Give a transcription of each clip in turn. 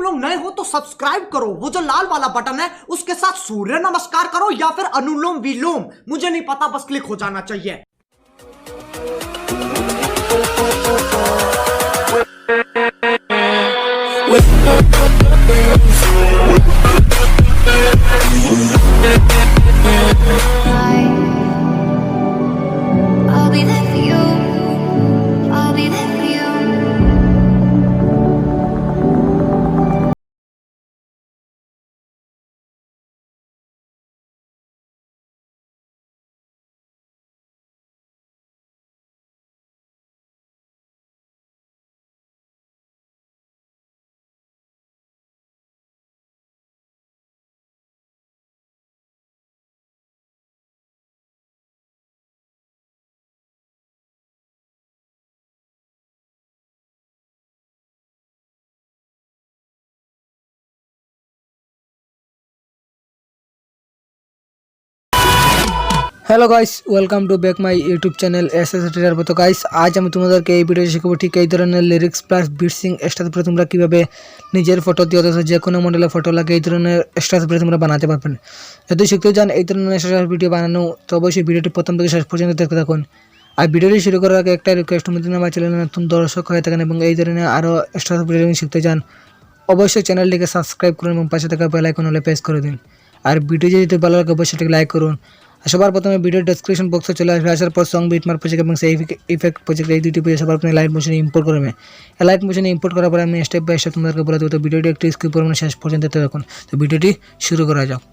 लोग नए हो तो सब्सक्राइब करो, वो जो लाल वाला बटन है उसके साथ सूर्य नमस्कार करो या फिर अनुलोम विलोम, मुझे नहीं पता, बस क्लिक हो जाना चाहिए। I'll be there for you. I'll be there for you. Hello guys, welcome to back my YouTube channel SS teacher. তো গাইস, আজ আমি তোমাদেরকে এই ভিডিওতে শেখাবো ঠিক এই ধরনের লিরিক্স প্লাস বিটসিং স্ট্যাটাস তোমরা কীভাবে নিজের ফটো দিয়ে অথবা যে কোনো মডেলের ফটো লাগে এই ধরনের স্ট্যাটাস তোমরা বানাতে পারবেন। যদি শিখতে চান এই ধরনের স্ট্যাটাস ভিডিও বানানো, তো অবশ্যই ভিডিওটি প্রথম থেকে শেষ পর্যন্ত দেখতে থাকুন। আর ভিডিওটি শুরু করার আগে একটা রিকোয়েস্ট, যদি আমার চ্যানেলে নতুন দর্শক হয়ে থাকেন এবং এই ধরনের আরও স্ট্যাটাস ভিডিও শিখতে চান, অবশ্যই চ্যানেলটিকে সাবস্ক্রাইব করুন এবং পাশে থাকা বেল আইকন হলে প্রেস করে দিন। আর ভিডিও যদি ভালো লাগে অবশ্যই এটাকে লাইক করুন। সবার প্রথমে ভিডিও ডেসক্রিপশন বক্সে চলে আসবে, আসার পর সং বিটমার্ক প্রজেক্ট এবং সেই ইফেক্ট প্রজেক্ট এই দুটি পেয়ে সবার প্রথমে লাইট মোশনে ইম্পোর্ট করবে। লাইট মোশনে ইম্পোর্ট করার পরে আমি স্টেপ বাই স্টেপ তোমাদেরকে বলে দেবো। তো ভিডিওটি একটু স্কিপ করবেন, শেষ পর্যন্ত দেখতে থাকুন। তো ভিডিওটি শুরু করা যাক।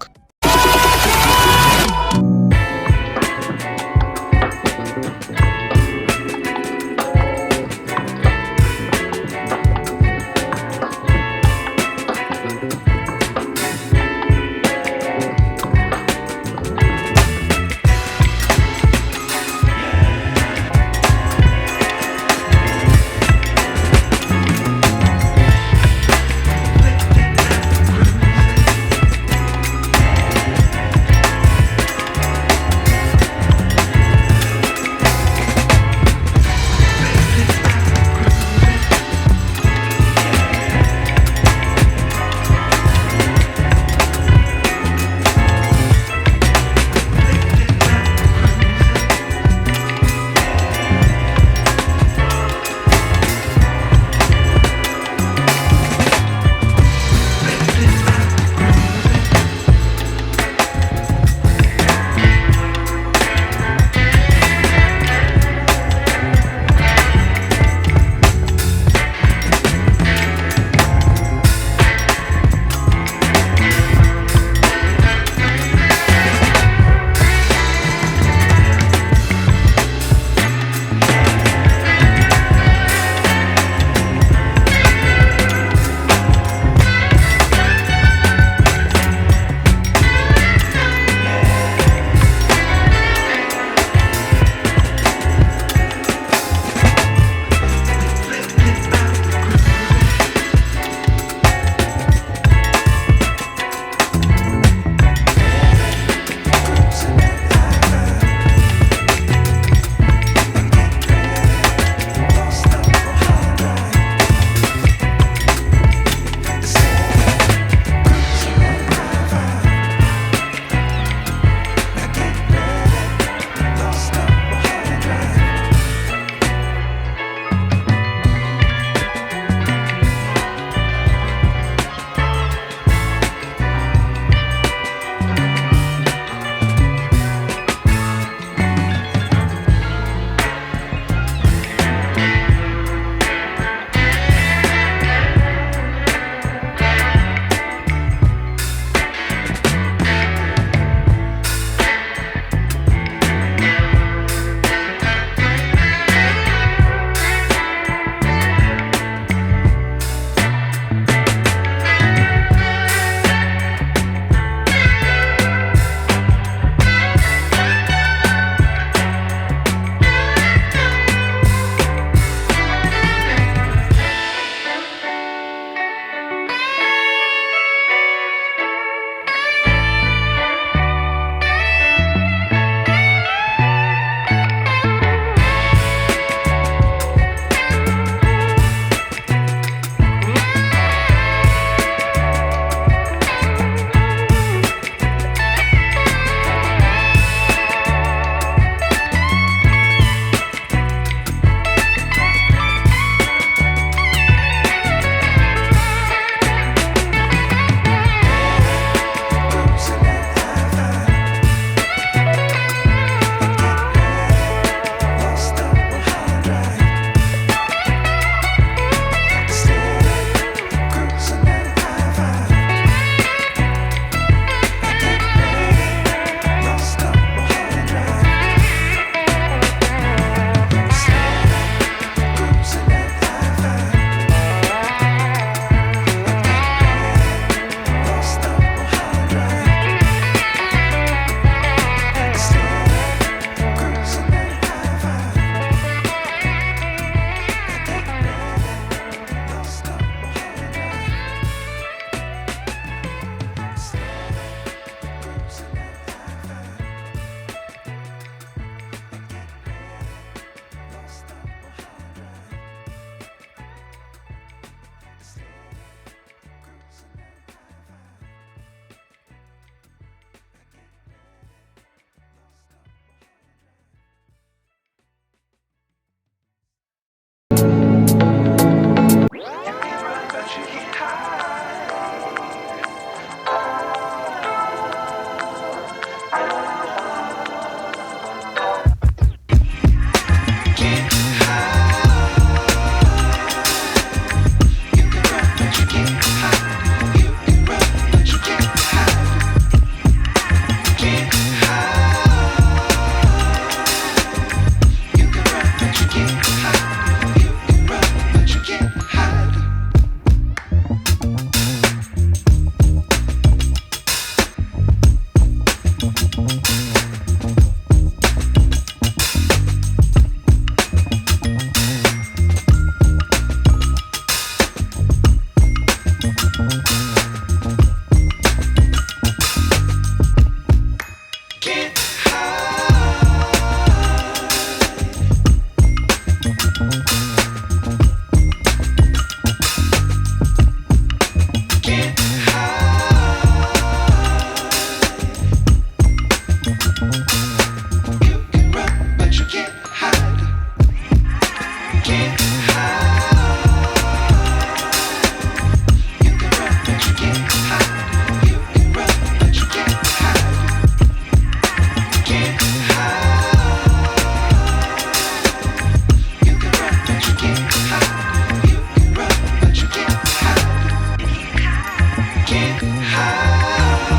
can't hide.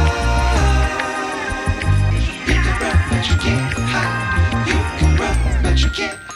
You can run, but you can't hide. You can run, but you can't hide.